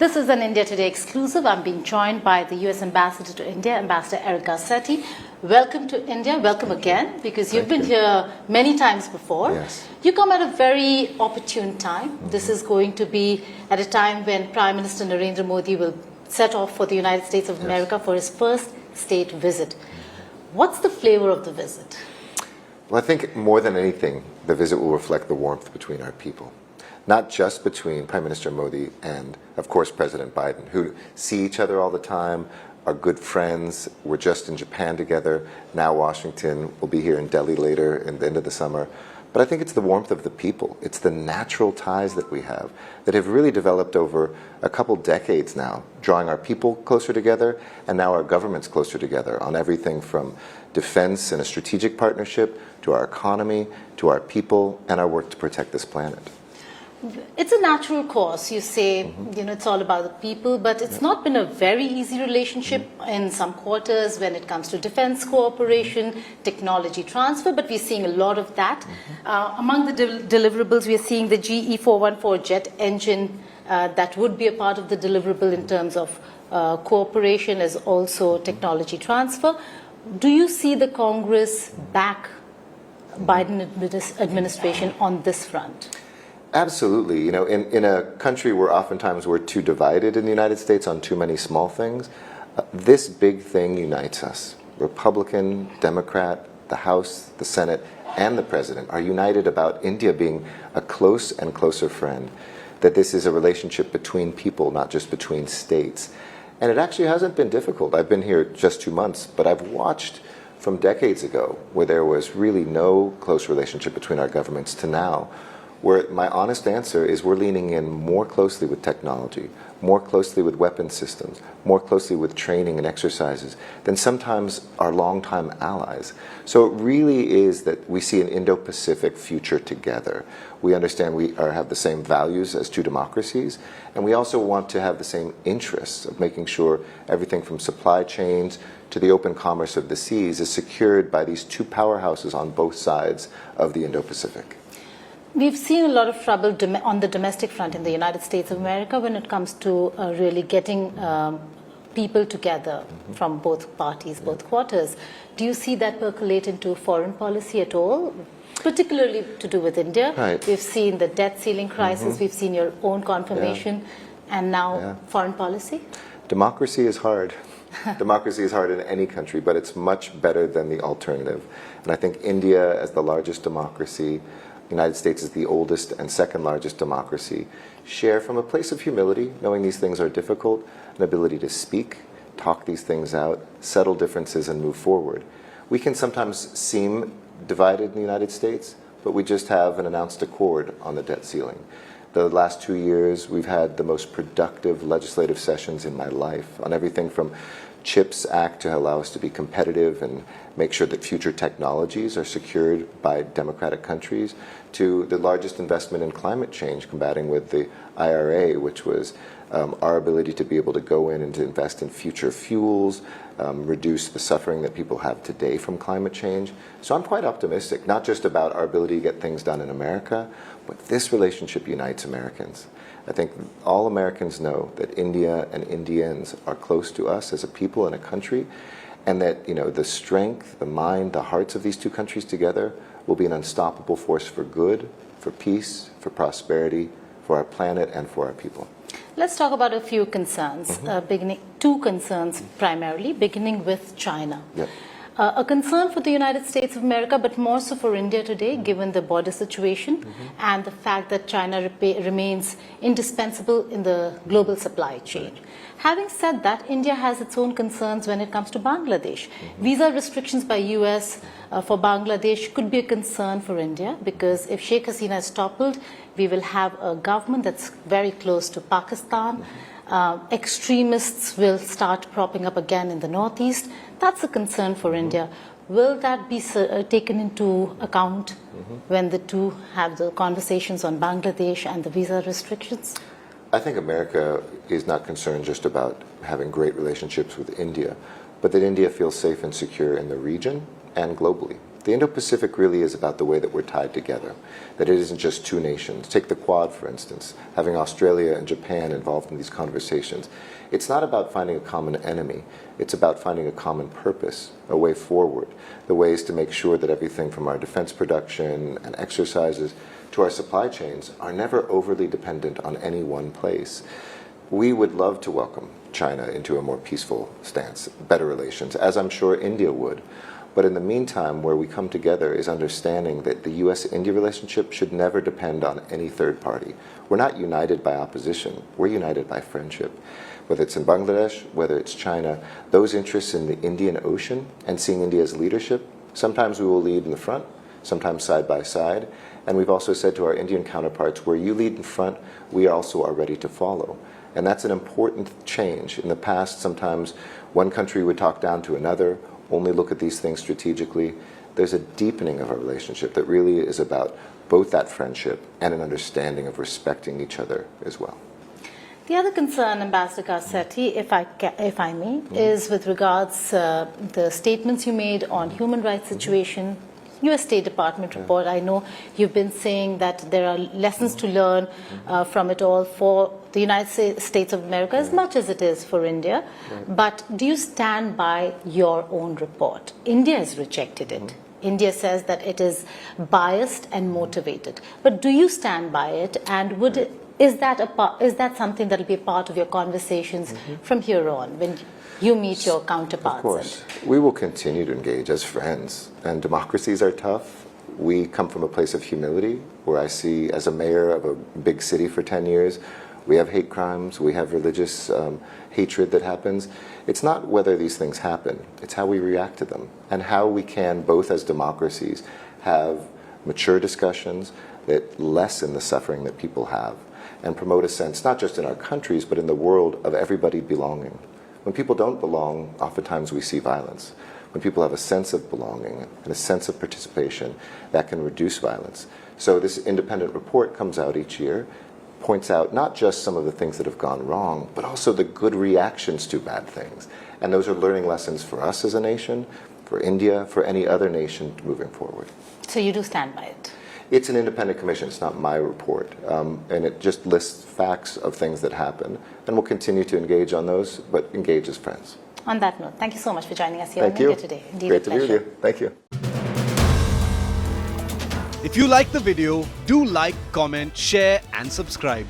This is an India Today exclusive. I'm being joined by the U.S. Ambassador to India, Ambassador Eric Garcetti. Welcome to India. Welcome again, because you've been here many times before. Yes. You come at a very opportune time. This is going to be at a time when Prime Minister Narendra Modi will set off for the United States of America for his first state visit. What's the flavor of the visit? Well, I think more than anything, the visit will reflect the warmth between our people. Not just between Prime Minister Modi and, of course, President Biden, who see each other all the time, are good friends. We're just in Japan together, now Washington. We'll be here in Delhi later in the end of the summer. But I think it's the warmth of the people. It's the natural ties that we have that have really developed over a couple decades now, drawing our people closer together and now our governments closer together on everything from defense and a strategic partnership to our economy, to our people, and our work to protect this planet. It's a natural course. You say, it's all about the people, but it's not been a very easy relationship in some quarters when it comes to defense cooperation, technology transfer, but we're seeing a lot of that. Among the deliverables, we're seeing the GE 414 jet engine that would be a part of the deliverable in terms of cooperation as also technology transfer. Do you see the Congress back Biden administration on this front? Absolutely. In a country where oftentimes we're too divided in the United States on too many small things, this big thing unites us. Republican, Democrat, the House, the Senate, and the President are united about India being a close and closer friend, that this is a relationship between people, not just between states. And it actually hasn't been difficult. I've been here just 2 months, but I've watched from decades ago where there was really no close relationship between our governments to now, where my honest answer is we're leaning in more closely with technology, more closely with weapon systems, more closely with training and exercises than sometimes our longtime allies. So it really is that we see an Indo-Pacific future together. We understand we have the same values as two democracies, and we also want to have the same interests of making sure everything from supply chains to the open commerce of the seas is secured by these two powerhouses on both sides of the Indo-Pacific. We've seen a lot of trouble on the domestic front in the United States of America when it comes to really getting people together from both parties, both quarters. Do you see that percolate into foreign policy at all, particularly to do with India? Right. We've seen the debt ceiling crisis, we've seen your own confirmation, and now foreign policy? Democracy is hard. Democracy is hard in any country, but it's much better than the alternative. And I think India, as the largest democracy, the United States is the oldest and second largest democracy, share from a place of humility, knowing these things are difficult, an ability to speak, talk these things out, settle differences, and move forward. We can sometimes seem divided in the United States, but we just have an announced accord on the debt ceiling. The last 2 years, we've had the most productive legislative sessions in my life on everything from CHIPS Act to allow us to be competitive and make sure that future technologies are secured by democratic countries, to the largest investment in climate change, combating with the IRA, which was our ability to be able to go in and to invest in future fuels, reduce the suffering that people have today from climate change. So I'm quite optimistic, not just about our ability to get things done in America, but this relationship unites Americans. I think all Americans know that India and Indians are close to us as a people and a country, and that the strength, the mind, the hearts of these two countries together will be an unstoppable force for good, for peace, for prosperity, for our planet, and for our people. Let's talk about a few concerns, two concerns primarily, beginning with China. Yep. A concern for the United States of America, but more so for India today, given the border situation and the fact that China remains indispensable in the global supply chain. Having said that, India has its own concerns when it comes to Bangladesh. Visa restrictions by US for Bangladesh could be a concern for India, because if Sheikh Hasina is toppled, we will have a government that's very close to Pakistan. Extremists will start propping up again in the northeast. That's a concern for India. Will that be taken into account when the two have the conversations on Bangladesh and the visa restrictions? I think America is not concerned just about having great relationships with India, but that India feels safe and secure in the region and globally. The Indo-Pacific really is about the way that we're tied together, that it isn't just two nations. Take the Quad, for instance, having Australia and Japan involved in these conversations. It's not about finding a common enemy. It's about finding a common purpose, a way forward, the ways to make sure that everything from our defense production and exercises to our supply chains are never overly dependent on any one place. We would love to welcome China into a more peaceful stance, better relations, as I'm sure India would. But in the meantime, where we come together is understanding that the U.S.-India relationship should never depend on any third party. We're not united by opposition. We're united by friendship. Whether it's in Bangladesh, whether it's China, those interests in the Indian Ocean and seeing India's leadership, sometimes we will lead in the front, sometimes side by side. And we've also said to our Indian counterparts, where you lead in front, we also are ready to follow. And that's an important change. In the past, sometimes one country would talk down to another, only look at these things strategically. There's a deepening of our relationship that really is about both that friendship and an understanding of respecting each other as well. The other concern, Ambassador Garcetti, if I may, is with regards the statements you made on human rights situation, U.S. State Department report. I know you've been saying that there are lessons to learn from it all for the United States of America as much as it is for India. But do you stand by your own report? India has rejected it. India says that it is biased and motivated. But do you stand by it? And is that something that will be a part of your conversations from here on when you meet your counterparts? Of course. We will continue to engage as friends. And democracies are tough. We come from a place of humility, where I see, as a mayor of a big city for 10 years, we have hate crimes, we have religious hatred that happens. It's not whether these things happen, it's how we react to them, and how we can, both as democracies, have mature discussions that lessen the suffering that people have, and promote a sense, not just in our countries, but in the world, of everybody belonging. When people don't belong, oftentimes we see violence. When people have a sense of belonging and a sense of participation, that can reduce violence. So this independent report comes out each year, points out not just some of the things that have gone wrong, but also the good reactions to bad things. And those are learning lessons for us as a nation, for India, for any other nation moving forward. So you do stand by it? It's an independent commission. It's not my report. And it just lists facts of things that happen. And we'll continue to engage on those, but engage as friends. On that note, thank you so much for joining us here on India today. Indeed, great to be with you. Thank you. If you like the video, do like, comment, share and subscribe.